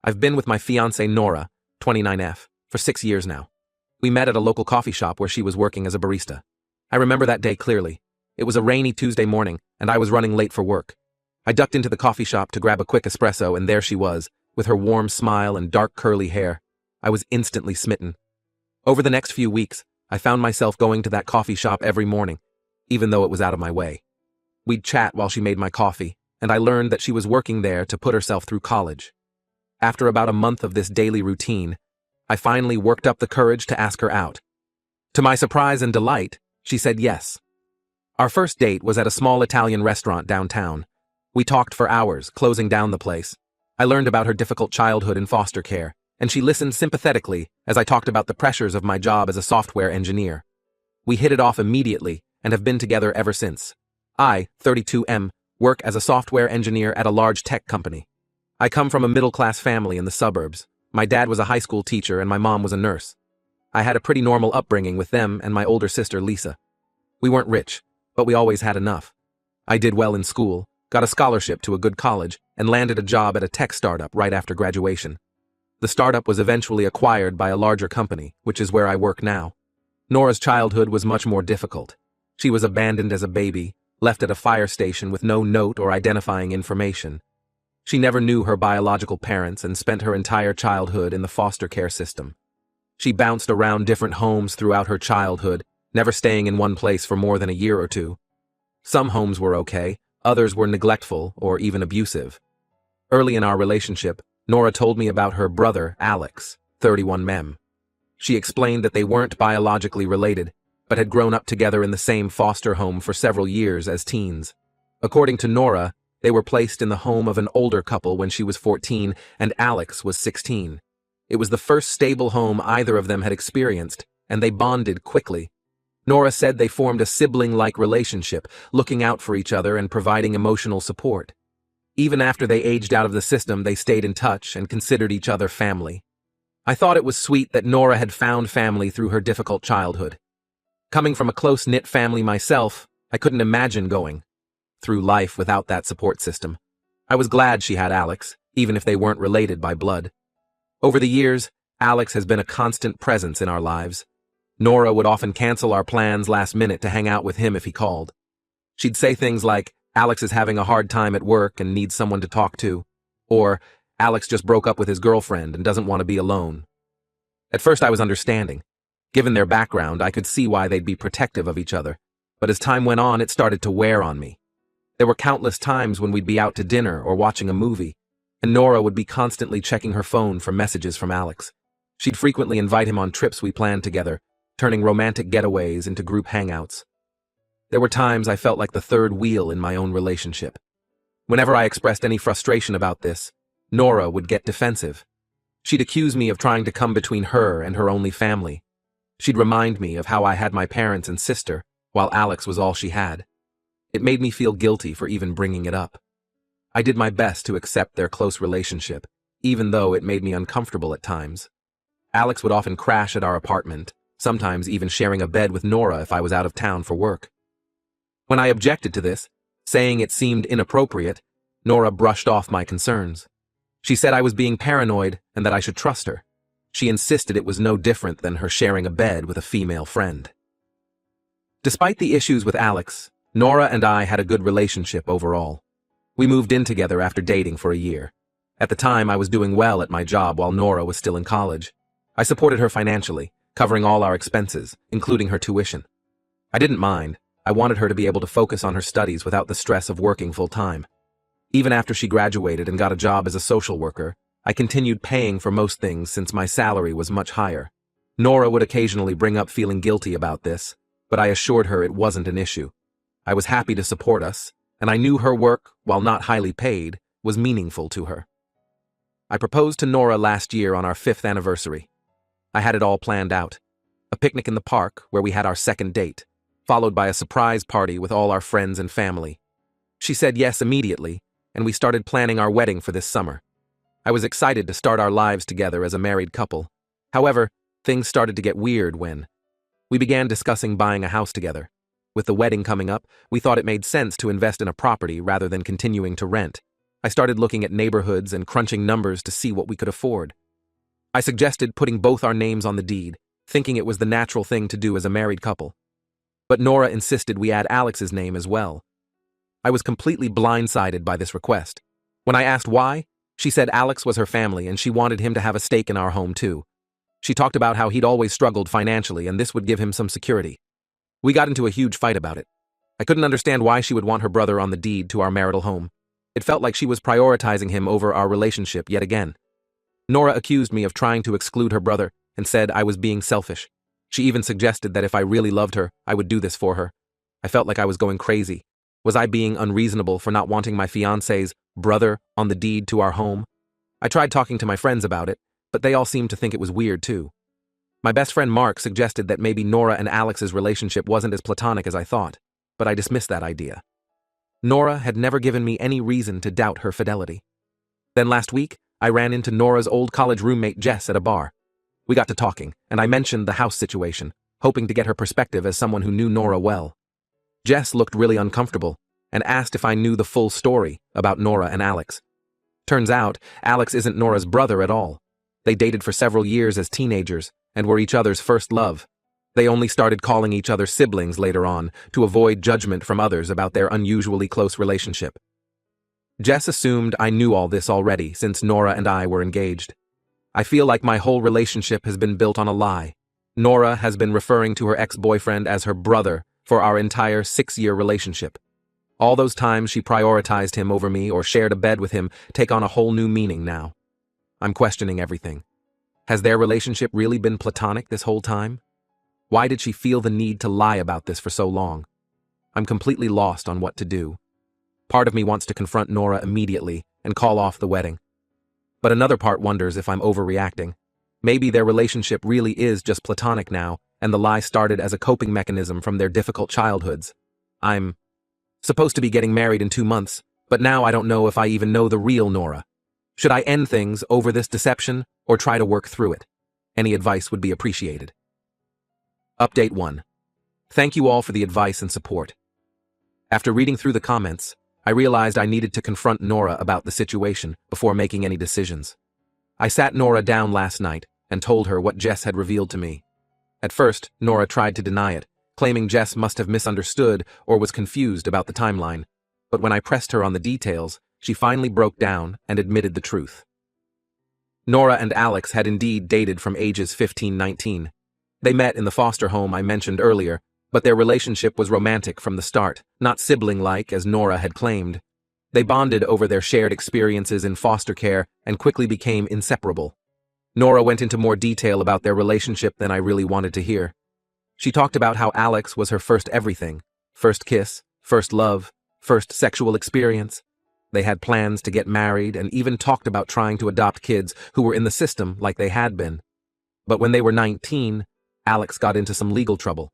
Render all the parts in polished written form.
I've been with my fiancée Nora, 29F, for 6 years now. We met at a local coffee shop where she was working as a barista. I remember that day clearly. It was a rainy Tuesday morning, and I was running late for work. I ducked into the coffee shop to grab a quick espresso, and there she was, with her warm smile and dark curly hair. I was instantly smitten. Over the next few weeks, I found myself going to that coffee shop every morning, even though it was out of my way. We'd chat while she made my coffee, and I learned that she was working there to put herself through college. After about a month of this daily routine, I finally worked up the courage to ask her out. To my surprise and delight, she said yes. Our first date was at a small Italian restaurant downtown. We talked for hours, closing down the place. I learned about her difficult childhood in foster care, and she listened sympathetically as I talked about the pressures of my job as a software engineer. We hit it off immediately and have been together ever since. I, 32M, work as a software engineer at a large tech company. I come from a middle-class family in the suburbs. My dad was a high school teacher and my mom was a nurse. I had a pretty normal upbringing with them and my older sister Lisa. We weren't rich, but we always had enough. I did well in school, got a scholarship to a good college, and landed a job at a tech startup right after graduation. The startup was eventually acquired by a larger company, which is where I work now. Nora's childhood was much more difficult. She was abandoned as a baby, left at a fire station with no note or identifying information. She never knew her biological parents and spent her entire childhood in the foster care system. She bounced around different homes throughout her childhood, never staying in one place for more than a year or two. Some homes were okay, others were neglectful or even abusive. Early in our relationship, Nora told me about her brother, Alex, 31M. She explained that they weren't biologically related, but had grown up together in the same foster home for several years as teens. According to Nora, they were placed in the home of an older couple when she was 14 and Alex was 16. It was the first stable home either of them had experienced, and they bonded quickly. Nora said they formed a sibling-like relationship, looking out for each other and providing emotional support. Even after they aged out of the system, they stayed in touch and considered each other family. I thought it was sweet that Nora had found family through her difficult childhood. Coming from a close-knit family myself, I couldn't imagine going through life without that support system. I was glad she had Alex, even if they weren't related by blood. Over the years, Alex has been a constant presence in our lives. Nora would often cancel our plans last minute to hang out with him if he called. She'd say things like, "Alex is having a hard time at work and needs someone to talk to," or, "Alex just broke up with his girlfriend and doesn't want to be alone." At first I was understanding. Given their background, I could see why they'd be protective of each other, but as time went on, it started to wear on me. There were countless times when we'd be out to dinner or watching a movie, and Nora would be constantly checking her phone for messages from Alex. She'd frequently invite him on trips we planned together, turning romantic getaways into group hangouts. There were times I felt like the third wheel in my own relationship. Whenever I expressed any frustration about this, Nora would get defensive. She'd accuse me of trying to come between her and her only family. She'd remind me of how I had my parents and sister, while Alex was all she had. It made me feel guilty for even bringing it up. I did my best to accept their close relationship, even though it made me uncomfortable at times. Alex would often crash at our apartment, sometimes even sharing a bed with Nora if I was out of town for work. When I objected to this, saying it seemed inappropriate, Nora brushed off my concerns. She said I was being paranoid and that I should trust her. She insisted it was no different than her sharing a bed with a female friend. Despite the issues with Alex, Nora and I had a good relationship overall. We moved in together after dating for a year. At the time, I was doing well at my job while Nora was still in college. I supported her financially, covering all our expenses, including her tuition. I didn't mind. I wanted her to be able to focus on her studies without the stress of working full-time. Even after she graduated and got a job as a social worker, I continued paying for most things since my salary was much higher. Nora would occasionally bring up feeling guilty about this, but I assured her it wasn't an issue. I was happy to support us, and I knew her work, while not highly paid, was meaningful to her. I proposed to Nora last year on our 5th anniversary. I had it all planned out. A picnic in the park, where we had our second date, followed by a surprise party with all our friends and family. She said yes immediately, and we started planning our wedding for this summer. I was excited to start our lives together as a married couple. However, things started to get weird when we began discussing buying a house together. With the wedding coming up, we thought it made sense to invest in a property rather than continuing to rent. I started looking at neighborhoods and crunching numbers to see what we could afford. I suggested putting both our names on the deed, thinking it was the natural thing to do as a married couple. But Nora insisted we add Alex's name as well. I was completely blindsided by this request. When I asked why, she said Alex was her family and she wanted him to have a stake in our home too. She talked about how he'd always struggled financially and this would give him some security. We got into a huge fight about it. I couldn't understand why she would want her brother on the deed to our marital home. It felt like she was prioritizing him over our relationship yet again. Nora accused me of trying to exclude her brother and said I was being selfish. She even suggested that if I really loved her, I would do this for her. I felt like I was going crazy. Was I being unreasonable for not wanting my fiancé's brother on the deed to our home? I tried talking to my friends about it, but they all seemed to think it was weird too. My best friend Mark suggested that maybe Nora and Alex's relationship wasn't as platonic as I thought, but I dismissed that idea. Nora had never given me any reason to doubt her fidelity. Then last week, I ran into Nora's old college roommate Jess at a bar. We got to talking, and I mentioned the house situation, hoping to get her perspective as someone who knew Nora well. Jess looked really uncomfortable and asked if I knew the full story about Nora and Alex. Turns out, Alex isn't Nora's brother at all. They dated for several years as teenagers and were each other's first love. They only started calling each other siblings later on to avoid judgment from others about their unusually close relationship. Jess assumed I knew all this already since Nora and I were engaged. I feel like my whole relationship has been built on a lie. Nora has been referring to her ex-boyfriend as her brother for our entire 6-year relationship. All those times she prioritized him over me or shared a bed with him take on a whole new meaning now. I'm questioning everything. Has their relationship really been platonic this whole time? Why did she feel the need to lie about this for so long? I'm completely lost on what to do. Part of me wants to confront Nora immediately and call off the wedding. But another part wonders if I'm overreacting. Maybe their relationship really is just platonic now, and the lie started as a coping mechanism from their difficult childhoods. I'm supposed to be getting married in 2 months, but now I don't know if I even know the real Nora. Should I end things over this deception or try to work through it? Any advice would be appreciated. Update 1. Thank you all for the advice and support. After reading through the comments, I realized I needed to confront Nora about the situation before making any decisions. I sat Nora down last night and told her what Jess had revealed to me. At first, Nora tried to deny it, claiming Jess must have misunderstood or was confused about the timeline. But when I pressed her on the details, she finally broke down and admitted the truth. Nora and Alex had indeed dated from ages 15-19. They met in the foster home I mentioned earlier, but their relationship was romantic from the start, not sibling-like as Nora had claimed. They bonded over their shared experiences in foster care and quickly became inseparable. Nora went into more detail about their relationship than I really wanted to hear. She talked about how Alex was her first everything, first kiss, first love, first sexual experience. They had plans to get married and even talked about trying to adopt kids who were in the system like they had been. But when they were 19, Alex got into some legal trouble.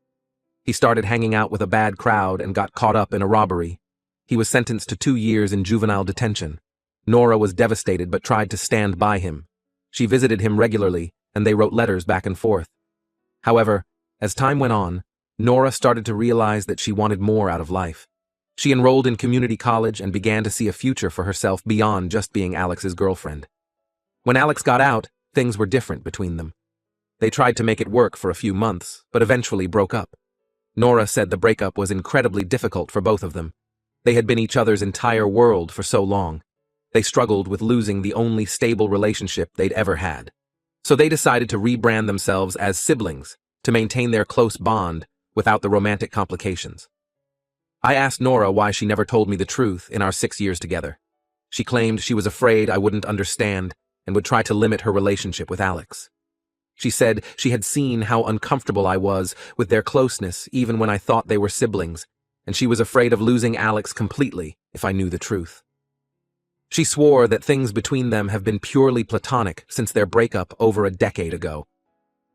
He started hanging out with a bad crowd and got caught up in a robbery. He was sentenced to 2 years in juvenile detention. Nora was devastated but tried to stand by him. She visited him regularly, and they wrote letters back and forth. However, as time went on, Nora started to realize that she wanted more out of life. She enrolled in community college and began to see a future for herself beyond just being Alex's girlfriend. When Alex got out, things were different between them. They tried to make it work for a few months, but eventually broke up. Nora said the breakup was incredibly difficult for both of them. They had been each other's entire world for so long. They struggled with losing the only stable relationship they'd ever had. So they decided to rebrand themselves as siblings to maintain their close bond without the romantic complications. I asked Nora why she never told me the truth in our 6 years together. She claimed she was afraid I wouldn't understand and would try to limit her relationship with Alex. She said she had seen how uncomfortable I was with their closeness even when I thought they were siblings, and she was afraid of losing Alex completely if I knew the truth. She swore that things between them have been purely platonic since their breakup over a decade ago.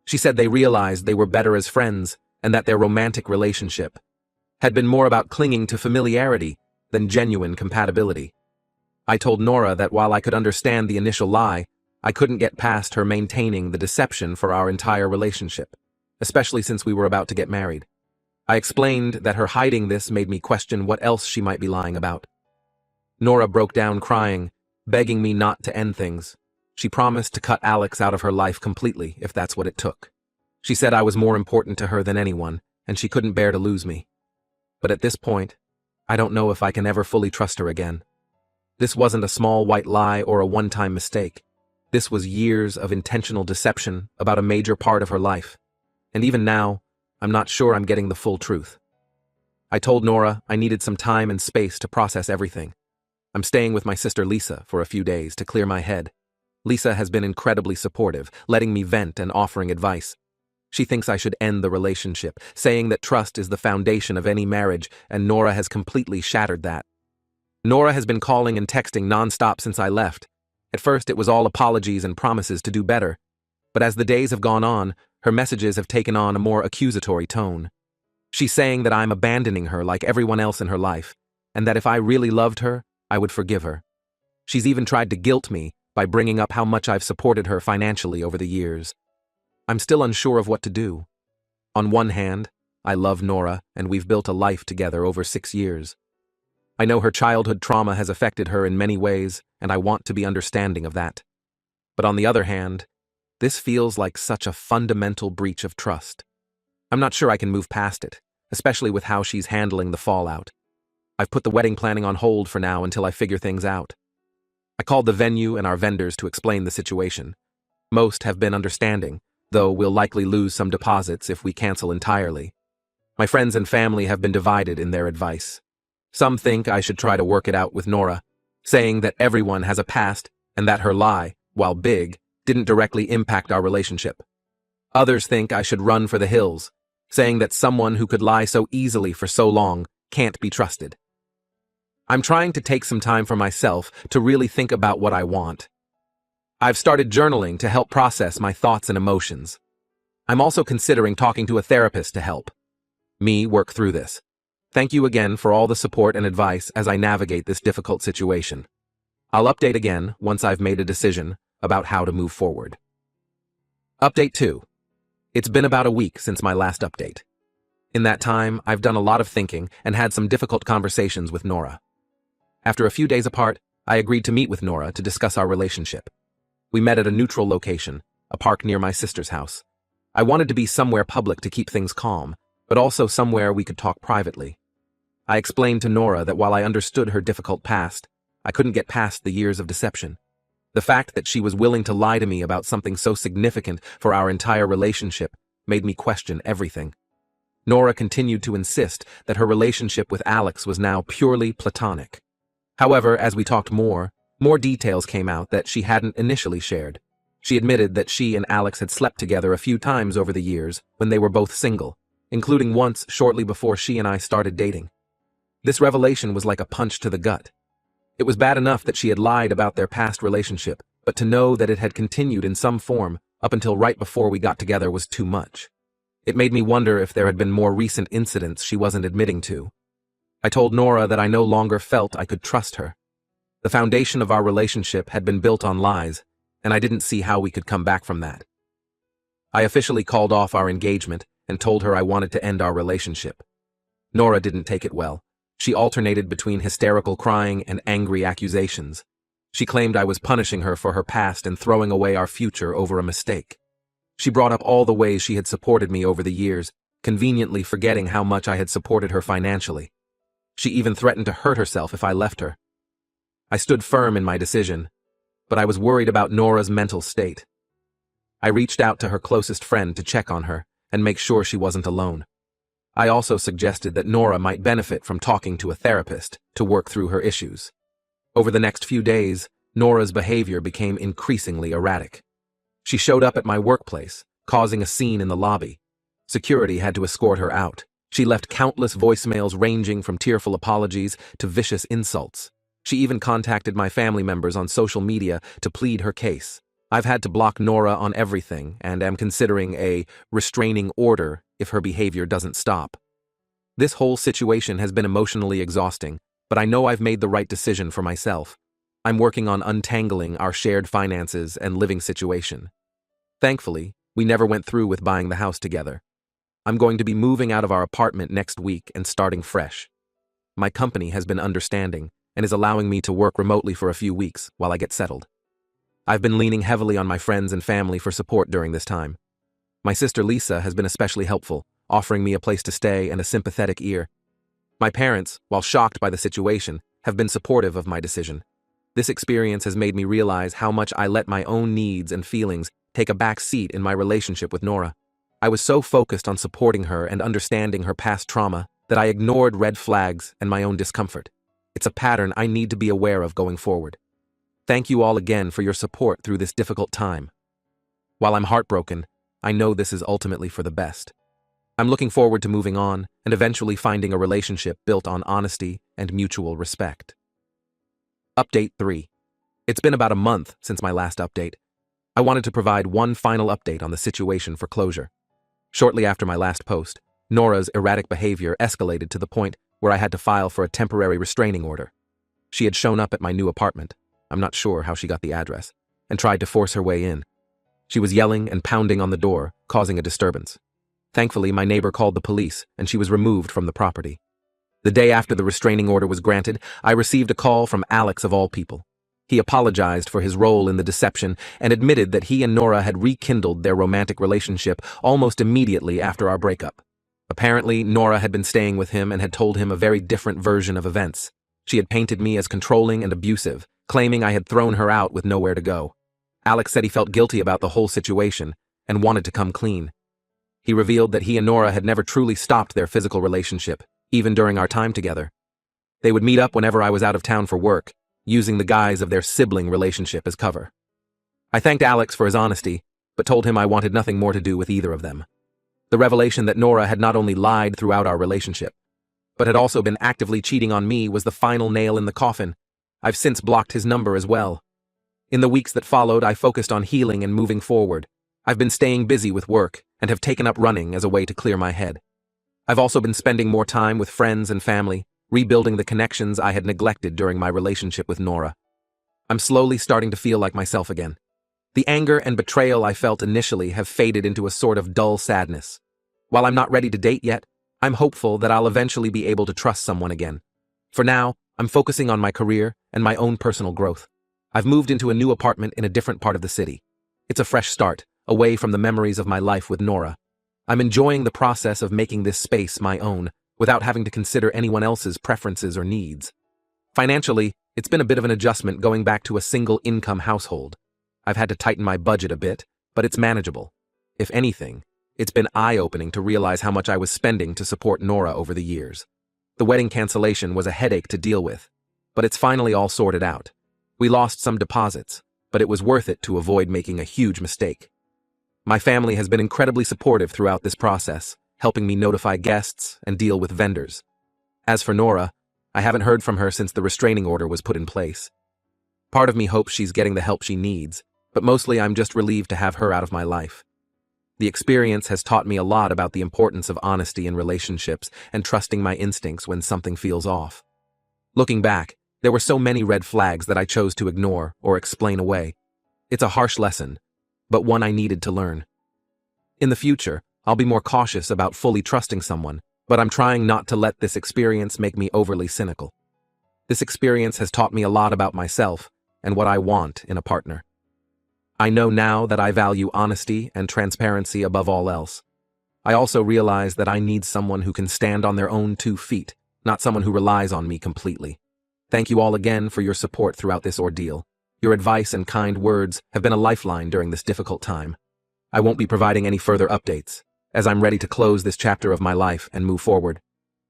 She said they realized they were better as friends and that their romantic relationship had been more about clinging to familiarity than genuine compatibility. I told Nora that while I could understand the initial lie, I couldn't get past her maintaining the deception for our entire relationship, especially since we were about to get married. I explained that her hiding this made me question what else she might be lying about. Nora broke down crying begging me not to end things. She promised to cut Alex out of her life completely if that's what it took. She said I was more important to her than anyone, and she couldn't bear to lose me. But at this point, I don't know if I can ever fully trust her again. This wasn't a small white lie or a one-time mistake. This was years of intentional deception about a major part of her life. And even now, I'm not sure I'm getting the full truth. I told Nora I needed some time and space to process everything. I'm staying with my sister Lisa for a few days to clear my head. Lisa has been incredibly supportive, letting me vent and offering advice. She thinks I should end the relationship, saying that trust is the foundation of any marriage, and Nora has completely shattered that. Nora has been calling and texting nonstop since I left. At first, it was all apologies and promises to do better. But as the days have gone on, her messages have taken on a more accusatory tone. She's saying that I'm abandoning her like everyone else in her life, and that if I really loved her, I would forgive her. She's even tried to guilt me by bringing up how much I've supported her financially over the years. I'm still unsure of what to do. On one hand, I love Nora, and we've built a life together over 6 years. I know her childhood trauma has affected her in many ways, and I want to be understanding of that. But on the other hand, this feels like such a fundamental breach of trust. I'm not sure I can move past it, especially with how she's handling the fallout. I've put the wedding planning on hold for now until I figure things out. I called the venue and our vendors to explain the situation. Most have been understanding, though we'll likely lose some deposits if we cancel entirely. My friends and family have been divided in their advice. Some think I should try to work it out with Nora, saying that everyone has a past and that her lie, while big, didn't directly impact our relationship. Others think I should run for the hills, saying that someone who could lie so easily for so long can't be trusted. I'm trying to take some time for myself to really think about what I want. I've started journaling to help process my thoughts and emotions. I'm also considering talking to a therapist to help me work through this. Thank you again for all the support and advice as I navigate this difficult situation. I'll update again once I've made a decision about how to move forward. Update 2. It's been about a week since my last update. In that time, I've done a lot of thinking and had some difficult conversations with Nora. After a few days apart, I agreed to meet with Nora to discuss our relationship. We met at a neutral location, a park near my sister's house. I wanted to be somewhere public to keep things calm, but also somewhere we could talk privately. I explained to Nora that while I understood her difficult past, I couldn't get past the years of deception. The fact that she was willing to lie to me about something so significant for our entire relationship made me question everything. Nora continued to insist that her relationship with Alex was now purely platonic. However, as we talked more details came out that she hadn't initially shared. She admitted that she and Alex had slept together a few times over the years when they were both single, including once shortly before she and I started dating. This revelation was like a punch to the gut. It was bad enough that she had lied about their past relationship, but to know that it had continued in some form up until right before we got together was too much. It made me wonder if there had been more recent incidents she wasn't admitting to. I told Nora that I no longer felt I could trust her. The foundation of our relationship had been built on lies, and I didn't see how we could come back from that. I officially called off our engagement and told her I wanted to end our relationship. Nora didn't take it well. She alternated between hysterical crying and angry accusations. She claimed I was punishing her for her past and throwing away our future over a mistake. She brought up all the ways she had supported me over the years, conveniently forgetting how much I had supported her financially. She even threatened to hurt herself if I left her. I stood firm in my decision, but I was worried about Nora's mental state. I reached out to her closest friend to check on her and make sure she wasn't alone. I also suggested that Nora might benefit from talking to a therapist to work through her issues. Over the next few days, Nora's behavior became increasingly erratic. She showed up at my workplace, causing a scene in the lobby. Security had to escort her out. She left countless voicemails ranging from tearful apologies to vicious insults. She even contacted my family members on social media to plead her case. I've had to block Nora on everything and am considering a restraining order if her behavior doesn't stop. This whole situation has been emotionally exhausting, but I know I've made the right decision for myself. I'm working on untangling our shared finances and living situation. Thankfully, we never went through with buying the house together. I'm going to be moving out of our apartment next week and starting fresh. My company has been understanding, and is allowing me to work remotely for a few weeks while I get settled. I've been leaning heavily on my friends and family for support during this time. My sister Lisa has been especially helpful, offering me a place to stay and a sympathetic ear. My parents, while shocked by the situation, have been supportive of my decision. This experience has made me realize how much I let my own needs and feelings take a back seat in my relationship with Nora. I was so focused on supporting her and understanding her past trauma that I ignored red flags and my own discomfort. It's a pattern I need to be aware of going forward. Thank you all again for your support through this difficult time. While I'm heartbroken, I know this is ultimately for the best. I'm looking forward to moving on and eventually finding a relationship built on honesty and mutual respect. Update 3. It's been about a month since my last update. I wanted to provide one final update on the situation for closure. Shortly after my last post, Nora's erratic behavior escalated to the point where I had to file for a temporary restraining order. She had shown up at my new apartment, I'm not sure how she got the address, and tried to force her way in. She was yelling and pounding on the door, causing a disturbance. Thankfully, my neighbor called the police, and she was removed from the property. The day after the restraining order was granted, I received a call from Alex of all people. He apologized for his role in the deception and admitted that he and Nora had rekindled their romantic relationship almost immediately after our breakup. Apparently, Nora had been staying with him and had told him a very different version of events. She had painted me as controlling and abusive, claiming I had thrown her out with nowhere to go. Alex said he felt guilty about the whole situation and wanted to come clean. He revealed that he and Nora had never truly stopped their physical relationship, even during our time together. They would meet up whenever I was out of town for work, using the guise of their sibling relationship as cover. I thanked Alex for his honesty, but told him I wanted nothing more to do with either of them. The revelation that Nora had not only lied throughout our relationship, but had also been actively cheating on me was the final nail in the coffin. I've since blocked his number as well. In the weeks that followed, I focused on healing and moving forward. I've been staying busy with work and have taken up running as a way to clear my head. I've also been spending more time with friends and family, rebuilding the connections I had neglected during my relationship with Nora. I'm slowly starting to feel like myself again. The anger and betrayal I felt initially have faded into a sort of dull sadness. While I'm not ready to date yet, I'm hopeful that I'll eventually be able to trust someone again. For now, I'm focusing on my career and my own personal growth. I've moved into a new apartment in a different part of the city. It's a fresh start, away from the memories of my life with Nora. I'm enjoying the process of making this space my own, without having to consider anyone else's preferences or needs. Financially, it's been a bit of an adjustment going back to a single-income household. I've had to tighten my budget a bit, but it's manageable. If anything, it's been eye-opening to realize how much I was spending to support Nora over the years. The wedding cancellation was a headache to deal with, but it's finally all sorted out. We lost some deposits, but it was worth it to avoid making a huge mistake. My family has been incredibly supportive throughout this process, helping me notify guests and deal with vendors. As for Nora, I haven't heard from her since the restraining order was put in place. Part of me hopes she's getting the help she needs, but mostly I'm just relieved to have her out of my life. The experience has taught me a lot about the importance of honesty in relationships and trusting my instincts when something feels off. Looking back, there were so many red flags that I chose to ignore or explain away. It's a harsh lesson, but one I needed to learn. In the future, I'll be more cautious about fully trusting someone, but I'm trying not to let this experience make me overly cynical. This experience has taught me a lot about myself and what I want in a partner. I know now that I value honesty and transparency above all else. I also realize that I need someone who can stand on their own 2 feet, not someone who relies on me completely. Thank you all again for your support throughout this ordeal. Your advice and kind words have been a lifeline during this difficult time. I won't be providing any further updates, as I'm ready to close this chapter of my life and move forward.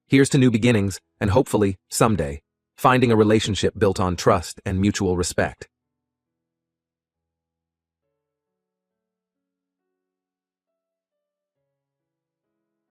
Here's to new beginnings, and hopefully, someday, finding a relationship built on trust and mutual respect.